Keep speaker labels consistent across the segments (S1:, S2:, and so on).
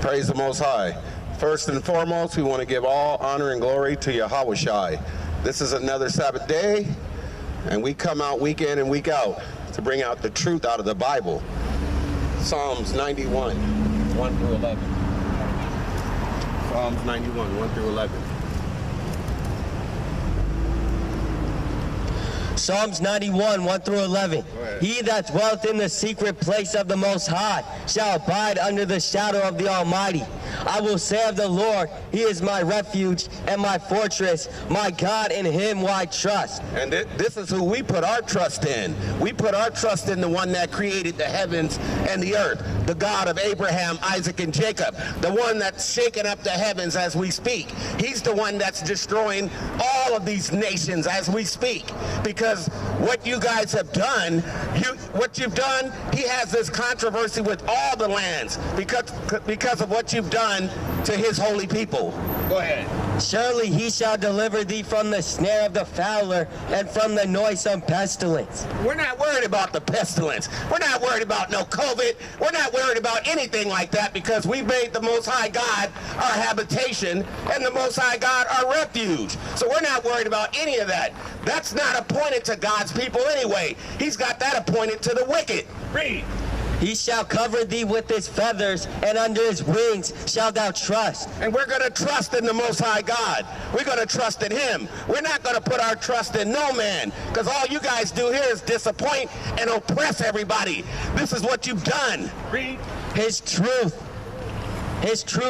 S1: Praise the Most High. First and foremost, we want to give all honor and glory to Yahweh Shai. This is another Sabbath day, and we come out week in and week out to bring out the truth out of the Bible. Psalms 91, 1 through 11. Psalms 91, 1 through 11.
S2: Psalms 91, 1 through 11. He that dwelleth in the secret place of the Most High shall abide under the shadow of the Almighty. I will say of the Lord, He is my refuge and my fortress, my God, in Him will I trust.
S1: And this is who we put our trust in. We put our trust in the one that created the heavens and the earth, the God of Abraham, Isaac, and Jacob, the one that's shaking up the heavens as we speak. He's the one that's destroying all of these nations as we speak. Because what you guys have done, what you've done, He has this controversy with all the lands because of what you've done to His holy people. Go ahead.
S2: Surely He shall deliver thee from the snare of the fowler and from the noisome pestilence.
S1: We're not worried about the pestilence. We're not worried about no COVID. We're not worried about anything like that because we made the Most High God our habitation and the Most High God our refuge. So we're not worried about any of that. That's not appointed to God's people anyway. He's got that appointed to the wicked. Read.
S2: He shall cover thee with His feathers, and under His wings shalt thou trust.
S1: And we're going to trust in the Most High God. We're going to trust in Him. We're not going to put our trust in no man, because all you guys do here is disappoint and oppress everybody. This is what you've done. Read.
S2: His truth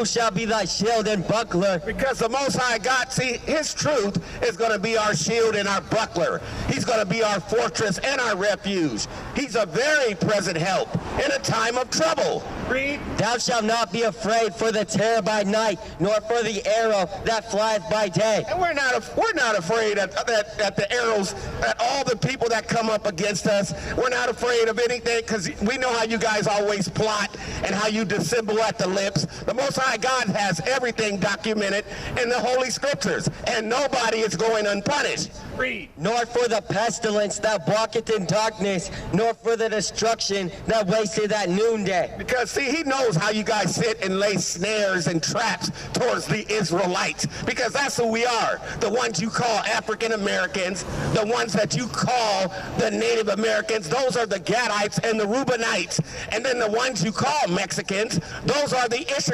S2: shall be thy shield and buckler.
S1: Because the Most High God, see, His truth is going to be our shield and our buckler. He's going to be our fortress and our refuge. He's a very present help in a time of trouble. Read.
S2: Thou shalt not be afraid for the terror by night, nor for the arrow that flieth by day.
S1: And we're not afraid at the arrows, at all the people that come up against us. We're not afraid of anything because we know how you guys always plot and how you dissemble at the lips. The Most High God has everything documented in the Holy Scriptures, and nobody is going unpunished. Read.
S2: Nor for the pestilence that walketh in darkness, nor for the destruction that wasteth at noonday.
S1: Because, see, He knows how you guys sit and lay snares and traps towards the Israelites, because that's who we are. The ones you call African Americans, the ones that you call the Native Americans, those are the Gadites and the Reubenites. And then the ones you call Mexicans, those are the Issacharites.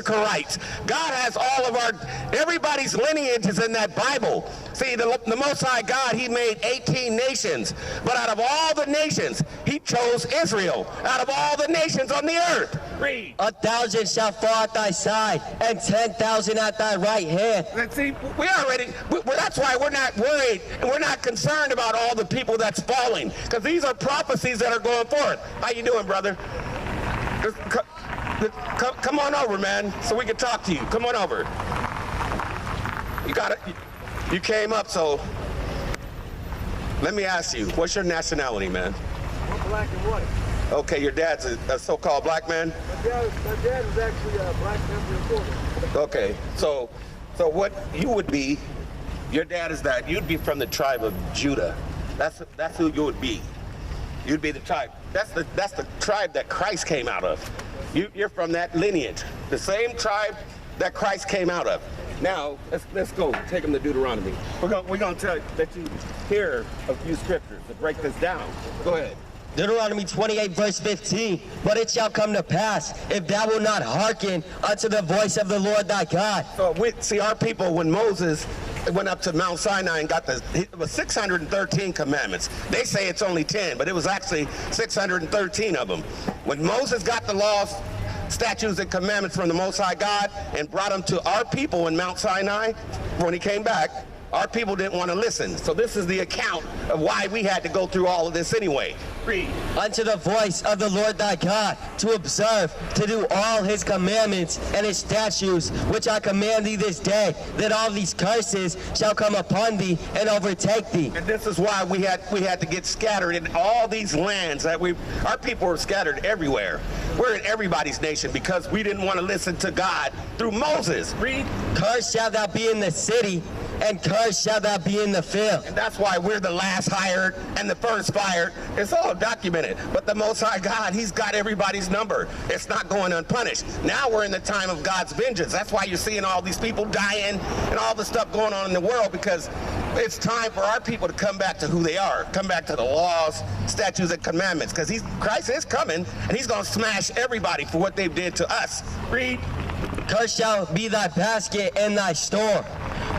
S1: God has all of everybody's lineages in that Bible. See, the Most High God, He made 18 nations, but out of all the nations, He chose Israel, out of all the nations on the earth. Read.
S2: 1,000 shall fall at thy side, and 10,000 at thy right hand.
S1: And see, that's why we're not worried, and we're not concerned about all the people that's falling, because these are prophecies that are going forth. How you doing, brother? Come on over, man, so we can talk to you. Come on over. You got it. You came up, so let me ask you, what's your nationality, man?
S3: I'm black and white.
S1: Okay, your dad's a so-called black man?
S3: My dad is actually a black member of Florida.
S1: Okay, so what you would be, your dad is that, you'd be from the tribe of Judah. That's who you would be. You'd be the tribe. That's the tribe that Christ came out of. You're from that lineage, the same tribe that Christ came out of. Now, let's go. Take them to Deuteronomy. We're going to let you hear a few scriptures to break this down. Go ahead.
S2: Deuteronomy 28, verse 15. But it shall come to pass, if thou wilt not hearken unto the voice of the Lord thy God.
S1: So see, our people, when Moses went up to Mount Sinai and it was 613 commandments. They say it's only 10, but it was actually 613 of them. When Moses got the laws, statutes, and commandments from the Most High God and brought them to our people in Mount Sinai, when He came back, our people didn't want to listen. So this is the account of why we had to go through all of this anyway. Read.
S2: Unto the voice of the Lord thy God, to observe, to do all His commandments and His statutes, which I command thee this day, that all these curses shall come upon thee and overtake thee.
S1: And this is why we had to get scattered in all these lands. Our people were scattered everywhere. We're in everybody's nation because we didn't want to listen to God through Moses. Read.
S2: Cursed shalt thou be in the city, and cursed shall thou be in the field.
S1: And that's why we're the last hired and the first fired. It's all documented. But the Most High God, he's got everybody's number. It's not going unpunished. Now we're in the time of God's vengeance. That's why you're seeing all these people dying and all the stuff going on in the world, because it's time for our people to come back to who they are, come back to the laws, statutes, and commandments, because Christ is coming, and he's going to smash everybody for what they've did to us. Read.
S2: Cursed shall be thy basket and thy store.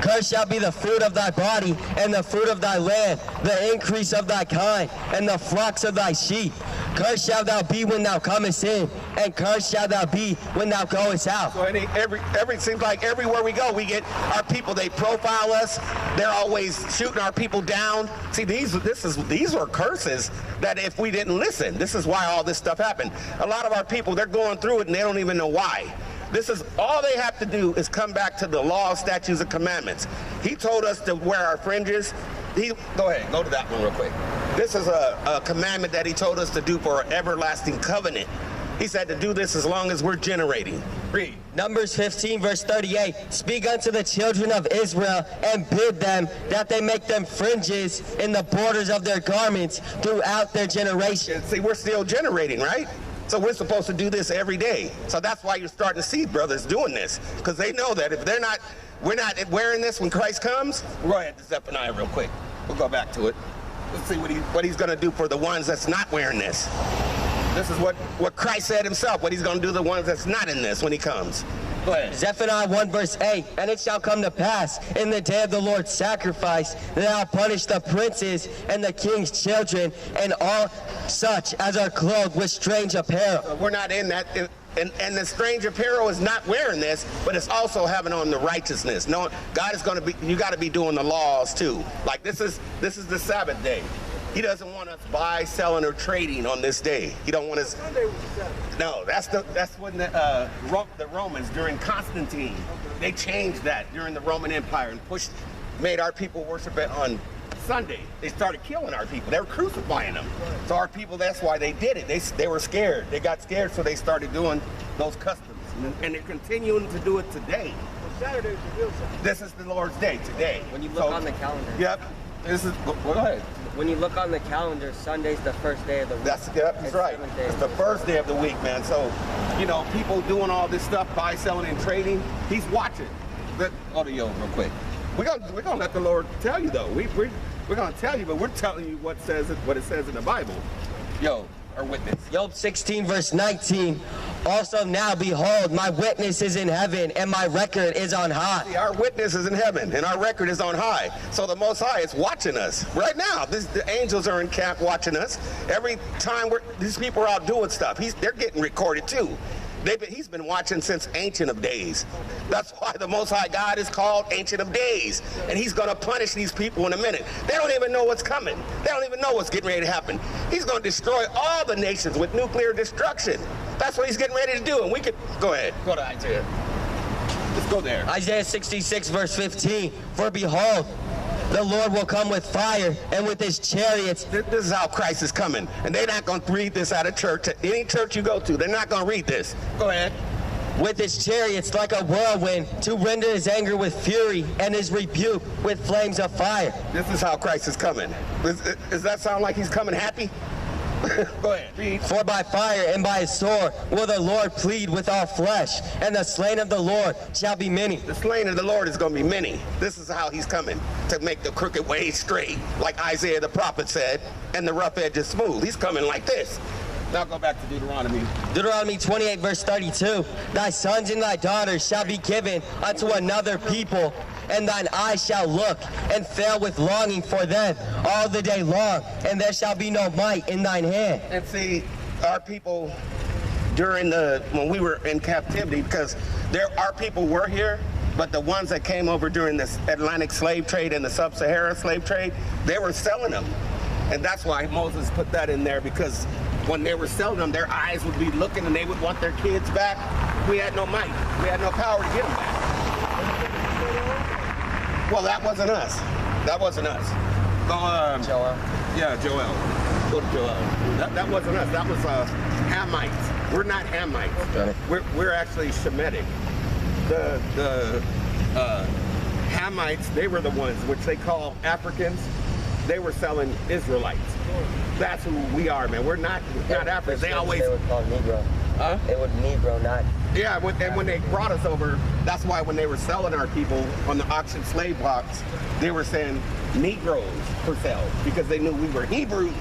S2: Cursed shall be the fruit of thy body and the fruit of thy land, the increase of thy kind, and the flocks of thy sheep. Cursed shalt thou be when thou comest in, and cursed shalt thou be when thou goest out.
S1: So it seems like everywhere we go, we get our people, they profile us. They're always shooting our people down. See, these were curses that if we didn't listen, this is why all this stuff happened. A lot of our people, they're going through it and they don't even know why. This is all they have to do is come back to the law, statutes, and commandments. He told us to wear our fringes. Go ahead, go to that one real quick. This is a commandment that he told us to do for an everlasting covenant. He said to do this as long as we're generating. Read.
S2: Numbers 15, verse 38. Speak unto the children of Israel and bid them that they make them fringes in the borders of their garments throughout their generations.
S1: See, we're still generating, right? So we're supposed to do this every day. So that's why you're starting to see brothers doing this, because they know that if we're not wearing this when Christ comes. We'll go ahead to Zephaniah real quick. We'll go back to it. Let's see what he's going to do for the ones that's not wearing this. This is what Christ said himself, what he's going to do to the ones that's not in this when he comes. Go ahead.
S2: Zephaniah 1 verse 8, and it shall come to pass in the day of the Lord's sacrifice that I'll punish the princes and the king's children and all such as are clothed with strange apparel.
S1: We're not in that, and the strange apparel is not wearing this, but it's also having on the righteousness. No, God is going to be, you got to be doing the laws too. Like this is the Sabbath day. He doesn't want us buy, selling, or trading on this day. He don't want us.
S3: Sunday was the Sabbath.
S1: No, that's when the Romans during Constantine, they changed that during the Roman Empire and made our people worship it on Sunday. They started killing our people. They were crucifying them. So our people, that's why they did it. They were scared. They got scared, so they started doing those customs, and they're continuing to do it today.
S3: Well, Saturday is the real Sabbath.
S1: This is the Lord's day today.
S2: When you look on the calendar.
S1: Yep. This is. Go ahead.
S2: When you look on the calendar, Sunday's the first day of the week.
S1: That's right. It's the first day of the week, man. So, people doing all this stuff, buy, selling, and trading. He's watching. Go to Job real quick. We're gonna let the Lord tell you though. We're gonna tell you, but we're telling you what it says in the Bible. Our witness.
S2: Job 16 verse 19. Also now behold, my witness is in heaven and my record is on high.
S1: See, our witness is in heaven and our record is on high. So the Most High is watching us right now. The angels are in camp watching us. Every time these people are out doing stuff, they're getting recorded too. He's been watching since Ancient of Days. That's why the Most High God is called Ancient of Days. And he's going to punish these people in a minute. They don't even know what's coming. They don't even know what's getting ready to happen. He's going to destroy all the nations with nuclear destruction. That's what he's getting ready to do. And we could, go ahead, go to Isaiah. Let's go there.
S2: Isaiah 66 verse 15. For behold, the Lord will come with fire and with his chariots.
S1: This is how Christ is coming. And they're not going to read this out of church. Any church you go to, they're not going to read this. Go ahead.
S2: With his chariots like a whirlwind, to render his anger with fury and his rebuke with flames of fire.
S1: This is how Christ is coming. Does that sound like he's coming happy? Go ahead. Read.
S2: For by fire and by his sword will the Lord plead with all flesh, and the slain of the Lord shall be many.
S1: The slain of the Lord is going to be many. This is how he's coming, to make the crooked ways straight, like Isaiah the prophet said, and the rough edges smooth. He's coming like this. Now go back to Deuteronomy.
S2: Deuteronomy 28 verse 32. Thy sons and thy daughters shall be given unto another people, and thine eyes shall look and fail with longing for them all the day long, and there shall be no might in thine hand.
S1: And see, our people when we were in captivity, because our people were here, but the ones that came over during this Atlantic slave trade and the sub-Saharan slave trade, they were selling them. And that's why Moses put that in there, because when they were selling them, their eyes would be looking and they would want their kids back. We had no might. We had no power to get them back. Well, that wasn't us. That wasn't us.
S2: Joel.
S1: Yeah, Joel. Go to Joel. That wasn't us. That was Hamites. We're not Hamites.
S2: Okay.
S1: We're actually Shemitic. Hamites, they were the ones which they call Africans. They were selling Israelites. That's who we are, man. We're not Africans. They always...
S2: They would call Negro.
S1: Huh?
S2: They would Negro, not...
S1: Yeah, and when they brought us over, that's why when they were selling our people on the auction slave blocks, they were saying Negroes for sale because they knew we were Hebrews.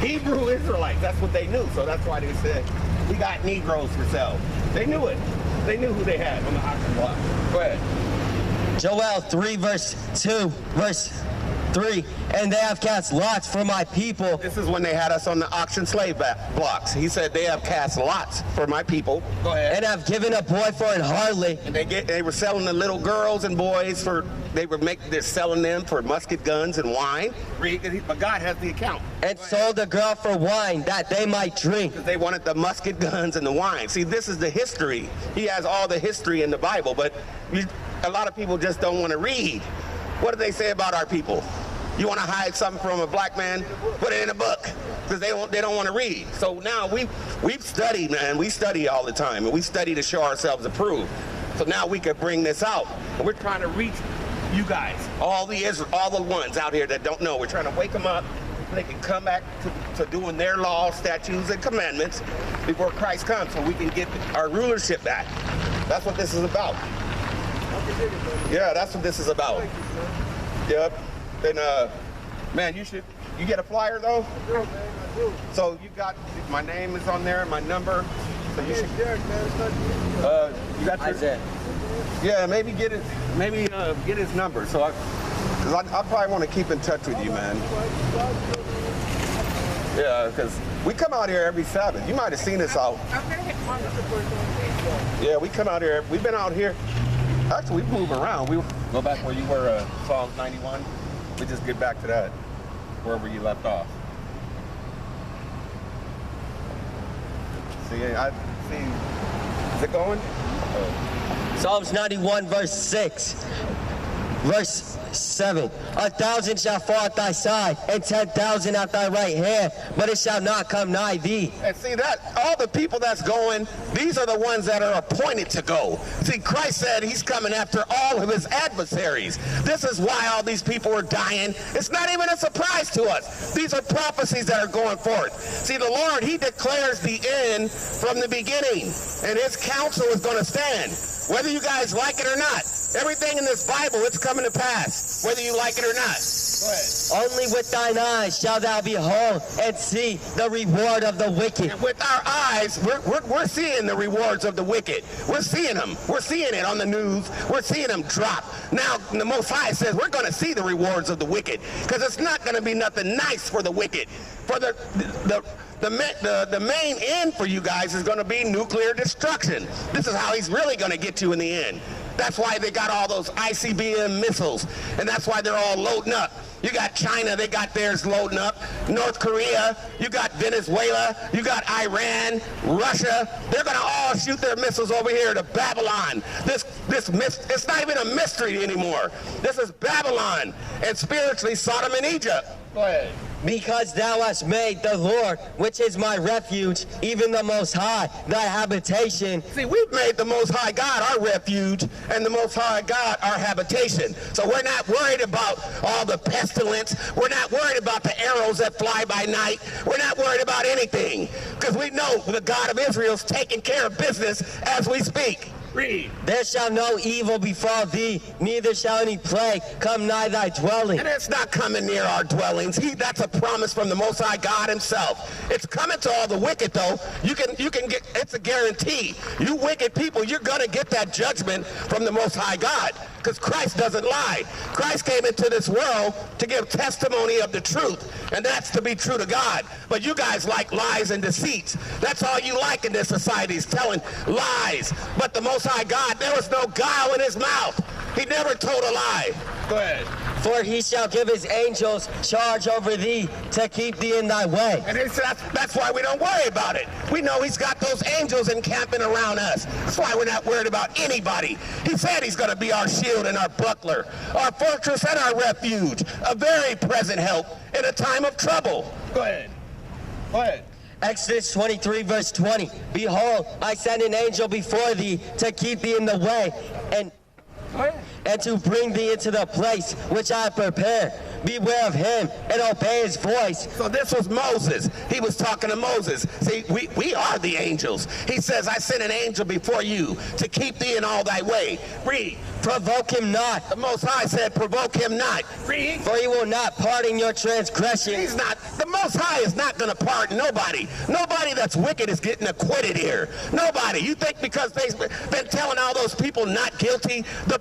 S1: Hebrew Israelites, that's what they knew. So that's why they said, we got Negroes for sale. They knew it. They knew who they had on the auction block. Go ahead.
S2: Joel 3, verse 2, verse 3, and they have cast lots for my people.
S1: This is when they had us on the auction slave blocks. He said they have cast lots for my people. Go ahead.
S2: And have given a boy for an harlot.
S1: And they were selling the little girls and boys for, they're selling them for musket guns and wine. But God has the account.
S2: And sold the girl for wine that they might drink.
S1: Because they wanted the musket guns and the wine. See, this is the history. He has all the history in the Bible, but a lot of people just don't want to read. What do they say about our people? You want to hide something from a black man? Put it in a book, because they don't want to read. So now we've studied, man. We study all the time, and we study to show ourselves approved. So now we could bring this out, and we're trying to reach you guys, all the ones out here that don't know. We're trying to wake them up so they can come back to doing their laws, statutes, and commandments before Christ comes, so we can get our rulership back. That's what this is about. Yeah, that's what this is about. Yep. And man, you get a flyer though?
S3: Sure, man, I do.
S1: So you got, my name is on there, my number. So you should,
S3: Derek, man, it's not
S1: you got your,
S2: Isaiah.
S1: yeah, maybe get his number. So I probably want to keep in touch with you, man. Yeah, because we come out here every Sabbath. You might have seen us out. Yeah, we come out here. We've been out here. Actually, we move around. We go back where you were, Psalms 91. We just get back to that, wherever you left off. See, I see. Is it going?
S2: Psalms 91, verse 6. Verse 7. 1,000 shall fall at thy side, and 10,000 at thy right hand, but it shall not come nigh thee.
S1: And see that, all the people that's going, these are the ones that are appointed to go. See, Christ said he's coming after all of his adversaries. This is why all these people are dying. It's not even a surprise to us. These are prophecies that are going forth. See, the Lord, he declares the end from the beginning, and his counsel is going to stand, whether you guys like it or not. Everything in this Bible, it's coming to pass, whether you like it or not. Go ahead.
S2: Only with thine eyes shalt thou behold and see the reward of the wicked.
S1: And with our eyes, we're seeing the rewards of the wicked. We're seeing them. We're seeing it on the news. We're seeing them drop. Now, the Most High says we're going to see the rewards of the wicked, because it's not going to be nothing nice for the wicked. For the main end for you guys is going to be nuclear destruction. This is how he's really going to get you in the end. That's why they got all those ICBM missiles, and that's why they're all loading up. You got China, they got theirs loading up. North Korea, you got Venezuela, you got Iran, Russia. They're going to all shoot their missiles over here to Babylon. It's not even a mystery anymore. This is Babylon, and spiritually Sodom and Egypt. Go ahead.
S2: Because thou hast made the Lord, which is my refuge, even the Most High, thy habitation.
S1: See, we've made the Most High God our refuge, and the Most High God our habitation. So we're not worried about all the pestilence. We're not worried about the arrows that fly by night. We're not worried about anything, because we know the God of Israel's taking care of business as we speak. Read.
S2: There shall no evil befall thee, neither shall any plague come nigh thy dwelling.
S1: And it's not coming near our dwellings. That's a promise from the Most High God himself. It's coming to all the wicked, though. You can get, it's a guarantee. You wicked people, you're going to get that judgment from the Most High God, because Christ doesn't lie. Christ came into this world to give testimony of the truth, and that's to be true to God. But you guys like lies and deceits. That's all you like in this society, is telling lies. But the Most High God, there was no guile in his mouth. He never told a lie. Go ahead.
S2: For he shall give his angels charge over thee to keep thee in thy way.
S1: And that's why we don't worry about it. We know he's got those angels encamping around us. That's why we're not worried about anybody. He said he's going to be our shield and our buckler, our fortress and our refuge, a very present help in a time of trouble. Go ahead. Go ahead.
S2: Exodus 23, verse 20. Behold, I send an angel before thee to keep thee in the way, and and to bring thee into the place which I have prepared. Beware of him and obey his voice.
S1: So this was Moses. He was talking to Moses. See, we are the angels. He says, I sent an angel before you to keep thee in all thy way. Read.
S2: Provoke him not.
S1: The Most High said, provoke him not. Read.
S2: For he will not pardon your transgression.
S1: He's not. The Most High is not going to pardon nobody. Nobody that's wicked is getting acquitted here. Nobody. You think because they've been telling all those people not guilty, the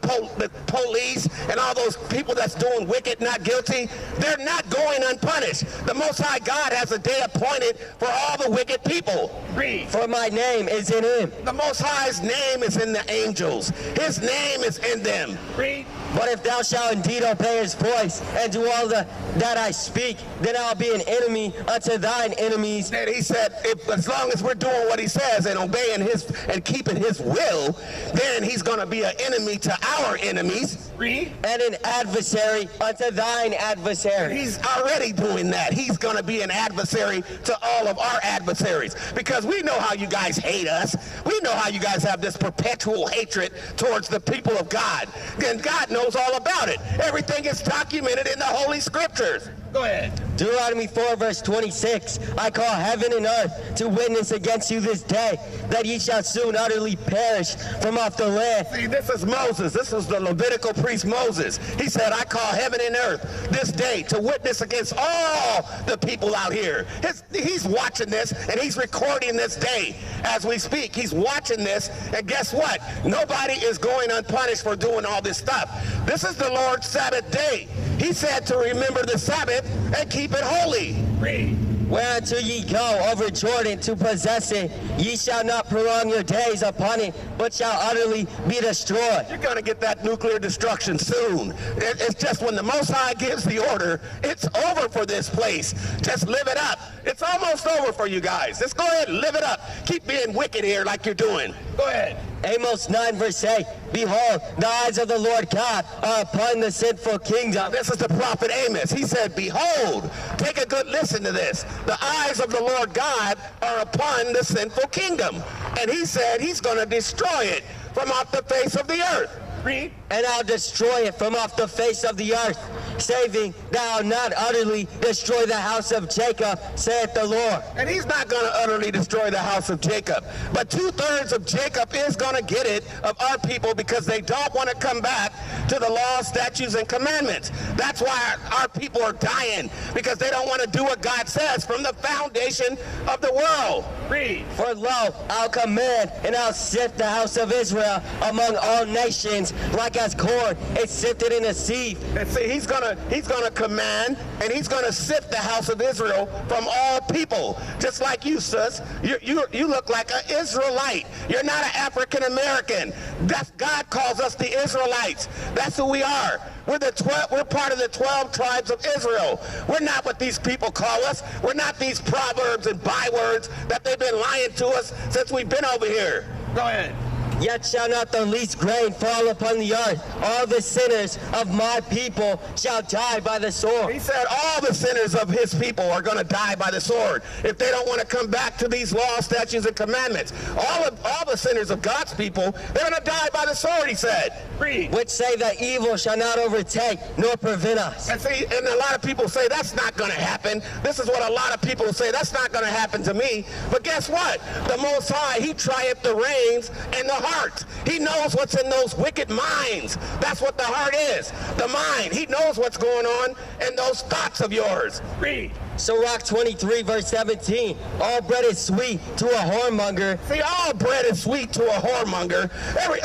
S1: police and all those people that's doing wicked not guilty, they're not going unpunished. The Most High God has a day appointed for all the wicked people. Read.
S2: For my name is in him.
S1: The Most High's name is in the angels. His name is in them. Read.
S2: But if thou shalt indeed obey his voice and do all that I speak, then I'll be an enemy unto thine enemies.
S1: And he said, as long as we're doing what he says and obeying his and keeping his will, then he's going to be an enemy to our enemies. Read.
S2: And an adversary unto thine adversary.
S1: He's already doing that. He's going to be an adversary to all of our adversaries, because we know how you guys hate us. We know how you guys have this perpetual hatred towards the people of God. And God knows all about it. Everything is documented in the Holy Scriptures. Go ahead.
S2: Deuteronomy 4 verse 26, I call heaven and earth to witness against you this day, that ye shall soon utterly perish from off the land.
S1: See, this is Moses. This is the Levitical priest Moses. He said, I call heaven and earth this day to witness against all the people out here. He's watching this, and he's recording this day as we speak. He's watching this, and guess what? Nobody is going unpunished for doing all this stuff. This is the Lord's Sabbath day. He said to remember the Sabbath and keep it holy. Read.
S2: Whereunto ye go over Jordan to possess it, ye shall not prolong your days upon it, but shall utterly be destroyed.
S1: You're going to get that nuclear destruction soon. It's just when the Most High gives the order, it's over for this place. Just live it up. It's almost over for you guys. Just go ahead and live it up. Keep being wicked here like you're doing. Go ahead.
S2: Amos 9 verse 8, behold, the eyes of the Lord God are upon the sinful kingdom.
S1: This is the prophet Amos. He said, behold, take a good listen to this. The eyes of the Lord God are upon the sinful kingdom. And he said he's going to destroy it from off the face of the earth. Read.
S2: And I'll destroy it from off the face of the earth, saving thou not utterly destroy the house of Jacob, saith the Lord.
S1: And he's not going to utterly destroy the house of Jacob. But 2/3 of Jacob is going to get it, of our people, because they don't want to come back to the law, statutes, and commandments. That's why our people are dying, because they don't want to do what God says from the foundation of the world. Read.
S2: For lo, I'll command, and I'll sift the house of Israel among all nations, like as corn is sifted in a sieve.
S1: And see, he's gonna command, and he's gonna sift the house of Israel from all people. Just like you, sis. You look like an Israelite. You're not an African American. That's God calls us the Israelites. That's who we are. We're part of the 12 tribes of Israel. We're not what these people call us. We're not these proverbs and bywords that they've been lying to us since we've been over here. Go ahead.
S2: Yet shall not the least grain fall upon the earth. All the sinners of my people shall die by the sword.
S1: He said all the sinners of his people are going to die by the sword if they don't want to come back to these laws, statutes, and commandments. All the sinners of God's people, they're going to die by the sword, he said. Read.
S2: Which say that evil shall not overtake nor prevent us.
S1: And see, and a lot of people say that's not going to happen. This is what a lot of people say, that's not going to happen to me. But guess what? The Most High, he trieth the reins and the heart. He knows what's in those wicked minds. That's what the heart is. The mind. He knows what's going on in those thoughts of yours. Read.
S2: Sirach 23 verse 17, all bread is sweet to a whoremonger.
S1: See, all bread is sweet to a whoremonger.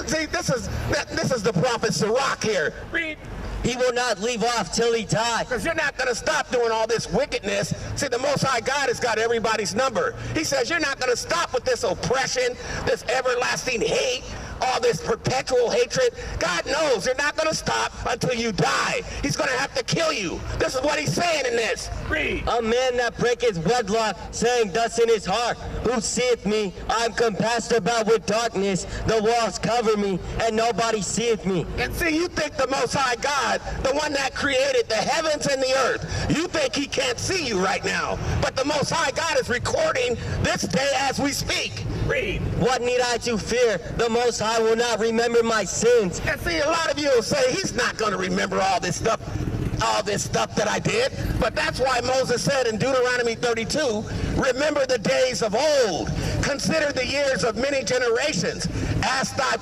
S1: See, this is the prophet Sirach here. Read.
S2: He will not leave off till he die.
S1: Because you're not going to stop doing all this wickedness. See, the Most High God has got everybody's number. He says you're not going to stop with this oppression, this everlasting hate, all this perpetual hatred. God knows you're not going to stop until you die. He's going to have to kill you. This is what he's saying in this. Read.
S2: A man that breaketh wedlock, saying thus in his heart, who seeth me? I am compassed about with darkness. The walls cover me, and nobody seeth me.
S1: And see, you think the Most High God, the one that created the heavens and the earth, you think he can't see you right now. But the Most High God is recording this day as we speak. Read.
S2: What need I to fear? The Most High will not remember my sins.
S1: And see, a lot of you will say he's not going to remember all this stuff that I did. But that's why Moses said in Deuteronomy 32, remember the days of old. Consider the years of many generations. Ask thy